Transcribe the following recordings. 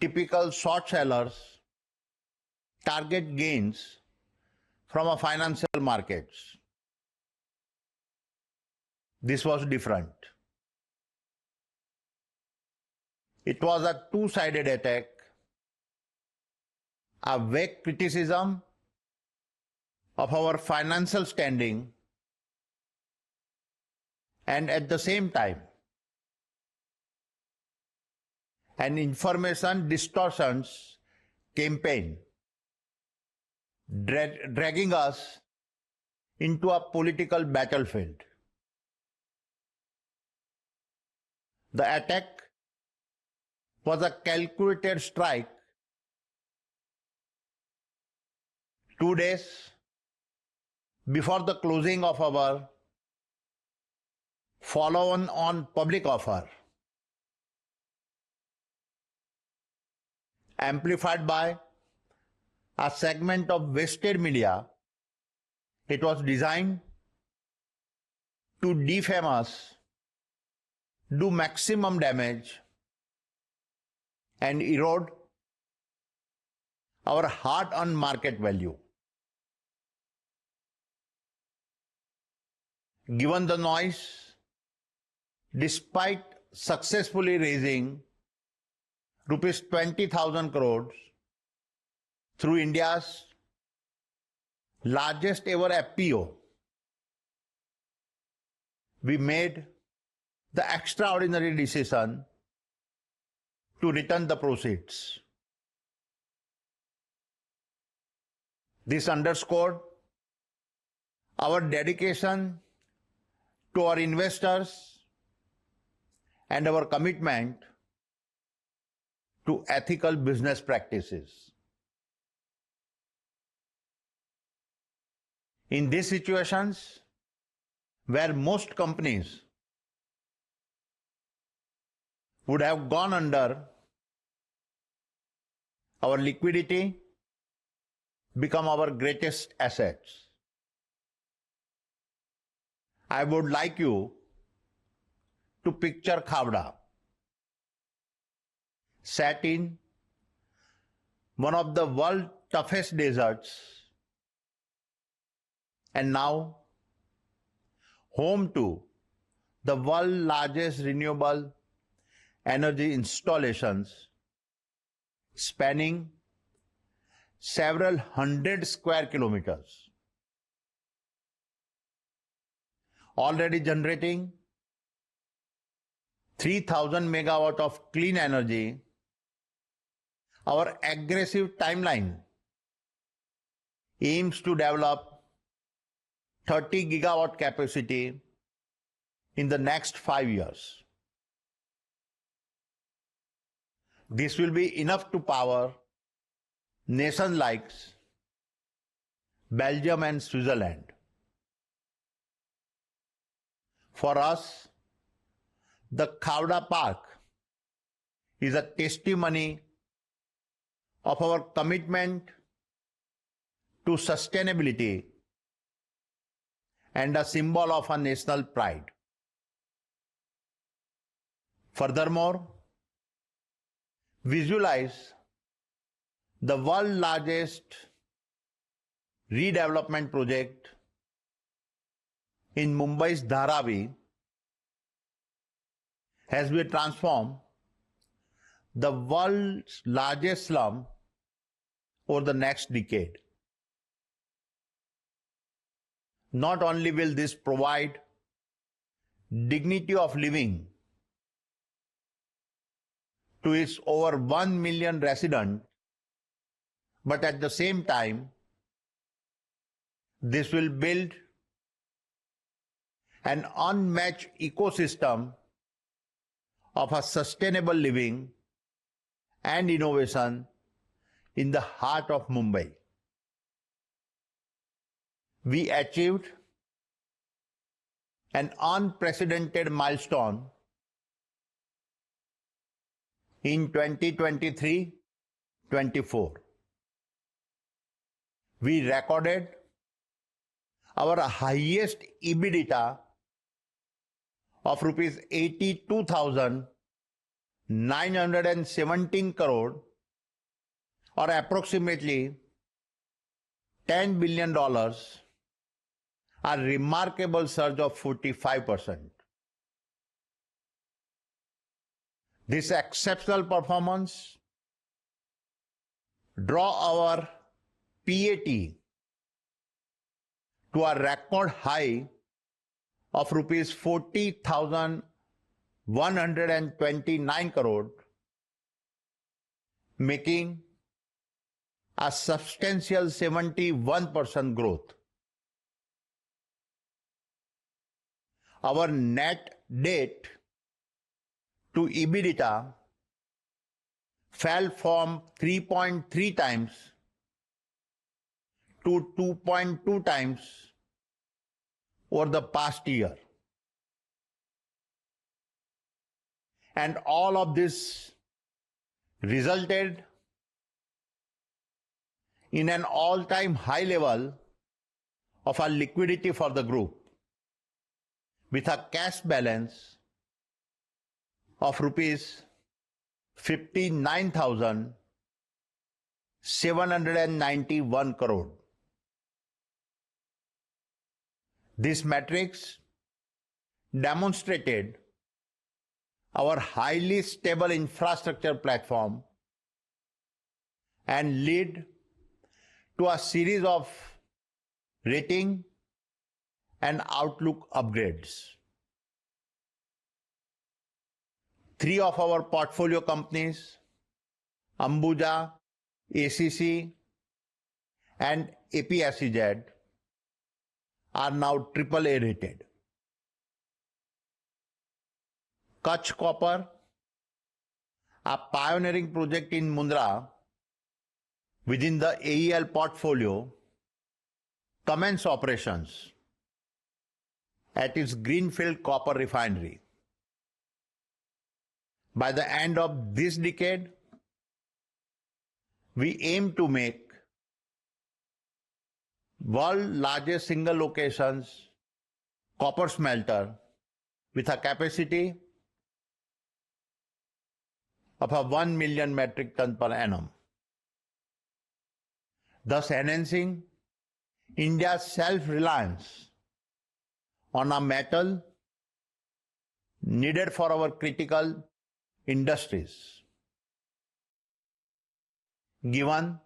typical short sellers target gains from a financial markets. This was different. It was a two-sided attack, a vague criticism of our financial standing, and at the same time, an information distortions campaign dragging us into a political battlefield. The attack was a calculated strike 2 days before the closing of our follow-on public offer, amplified by a segment of vested media. It was designed to defame us, do maximum damage, and erode our hard-earned market value. Given the noise, despite successfully raising rupees 20,000 crores through India's largest ever FPO, we made the extraordinary decision to return the proceeds. This underscored our dedication to our investors and our commitment to ethical business practices. In these situations, where most companies would have gone under, our liquidity become our greatest assets. I would like you to picture Khavda, sat in one of the world's toughest deserts, and now home to the world's largest renewable energy installations spanning several hundred square kilometers, already generating 3,000 megawatt of clean energy. Our aggressive timeline aims to develop 30 gigawatt capacity in the next 5 years. This will be enough to power nations like Belgium and Switzerland. For us, the Khavda Park is a testimony of our commitment to sustainability and a symbol of our national pride. Furthermore, visualize the world's largest redevelopment project in Mumbai's Dharavi has been transformed the world's largest slum over the next decade. Not only will this provide dignity of living to its over 1 million residents, but at the same time, this will build an unmatched ecosystem of a sustainable living and innovation in the heart of Mumbai. We achieved an unprecedented milestone in 2023-24. We recorded our highest EBITDA of rupees 82,000 917 crore or approximately $10 billion, a remarkable surge of 45%. This exceptional performance draw our PAT to a record high of rupees 40,129 crore, making a substantial 71% growth. Our net debt to EBITDA fell from 3.3 times to 2.2 times over the past year. And all of this resulted in an all-time high level of our liquidity for the group, with a cash balance of rupees 59,791 crore. These metrics demonstrated our highly stable infrastructure platform and lead to a series of rating and outlook upgrades. 3 of our portfolio companies, Ambuja, ACC, and APSEZ, are now AAA rated. Kutch Copper, a pioneering project in Mundra within the AEL portfolio, commenced operations at its greenfield copper refinery. By the end of this decade, we aim to make world's largest single locations copper smelter with a capacity of 1 million metric ton per annum, thus enhancing India's self-reliance on a metal needed for our critical industries. Given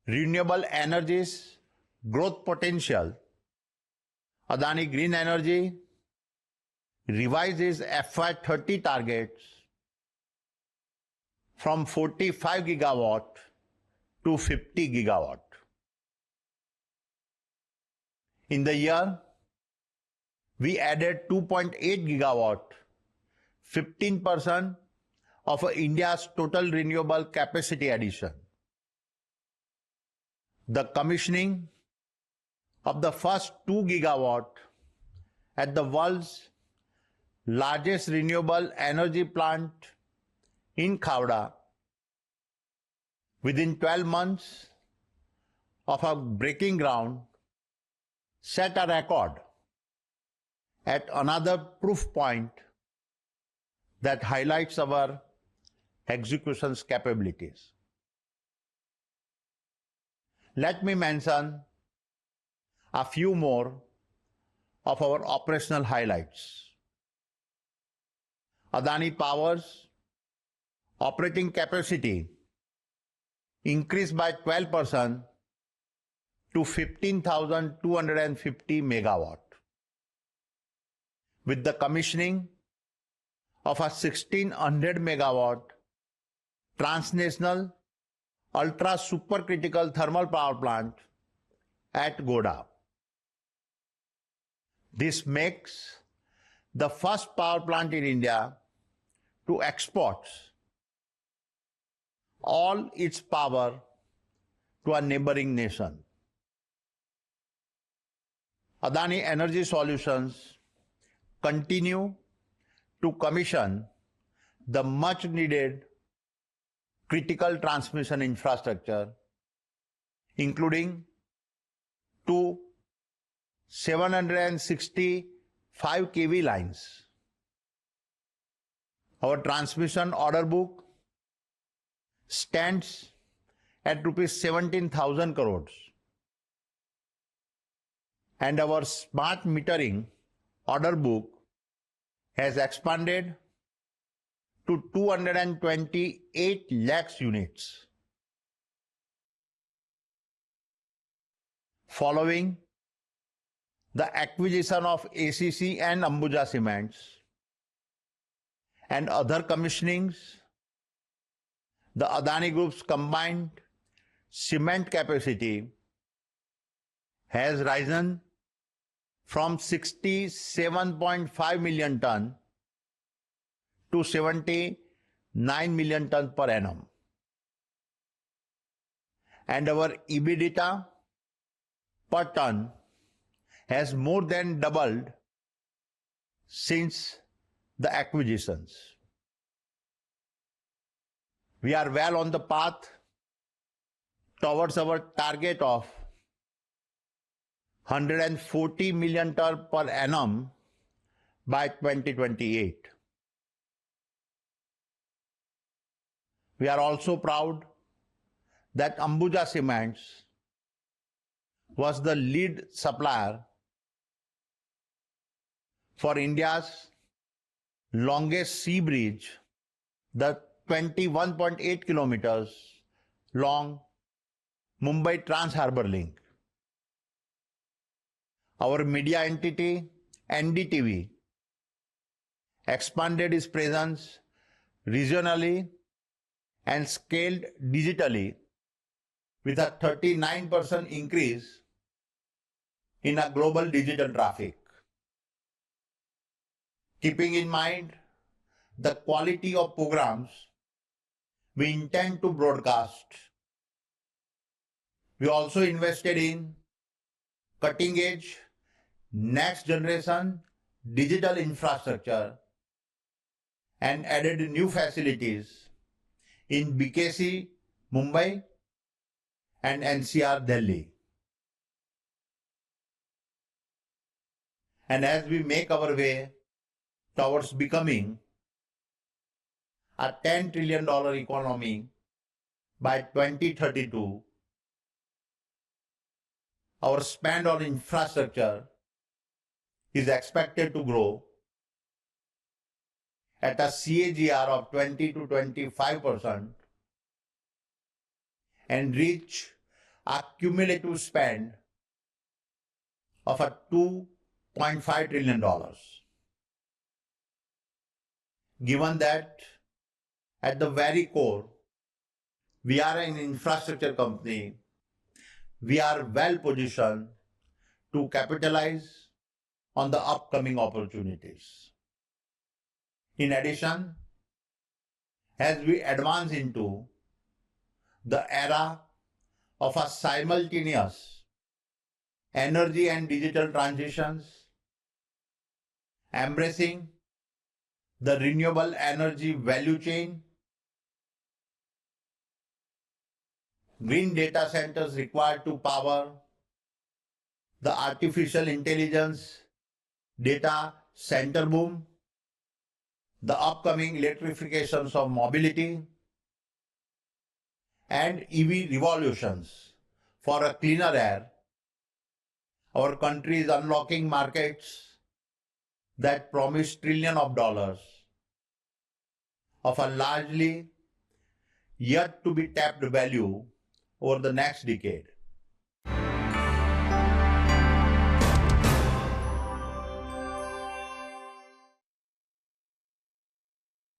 renewable energies growth potential, Adani Green Energy revises FY30 targets from 45 gigawatt to 50 gigawatt. In the year, we added 2.8 gigawatt, 15% of India's total renewable capacity addition. The commissioning of the first 2 gigawatt at the world's largest renewable energy plant in Khavda within 12 months of our breaking ground set a record at another proof point that highlights our execution capabilities. Let me mention a few more of our operational highlights. Adani Power's operating capacity increased by 12% to 15,250 megawatt, with the commissioning of a 1600 megawatt transnational ultra supercritical thermal power plant at Goda. This makes the first power plant in India to export all its power to a neighboring nation. Adani Energy Solutions continue to commission the much needed critical transmission infrastructure, including 2 765 kV lines, Our transmission order book stands at rupees 17,000 crores. And our smart metering order book has expanded to 228 lakhs units. Following the acquisition of ACC and Ambuja Cements and other commissionings, the Adani Group's combined cement capacity has risen from 67.5 million ton to 79 million ton per annum. And our EBITDA per ton has more than doubled since the acquisitions. We are well on the path towards our target of 140 million ton per annum by 2028. We are also proud that Ambuja Cements was the lead supplier for India's longest sea bridge, the 21.8 kilometers long Mumbai Trans-Harbour Link. Our media entity, NDTV, expanded its presence regionally and scaled digitally with a 39% increase in a global digital traffic. Keeping in mind the quality of programs we intend to broadcast, we also invested in cutting-edge, next-generation digital infrastructure and added new facilities in BKC, Mumbai and NCR, Delhi. And as we make our way towards becoming a $10 trillion economy by 2032, our spend on infrastructure is expected to grow at a CAGR of 20 to 25% and reach a cumulative spend of a $2.5 trillion. Given that at the very core, we are an infrastructure company, we are well positioned to capitalize on the upcoming opportunities. In addition, as we advance into the era of a simultaneous energy and digital transitions, embracing the renewable energy value chain, green data centers required to power the artificial intelligence data center boom, the upcoming electrifications of mobility, and EV revolutions for a cleaner air, our country is unlocking markets that promise trillions of dollars of a largely yet to be tapped value over the next decade.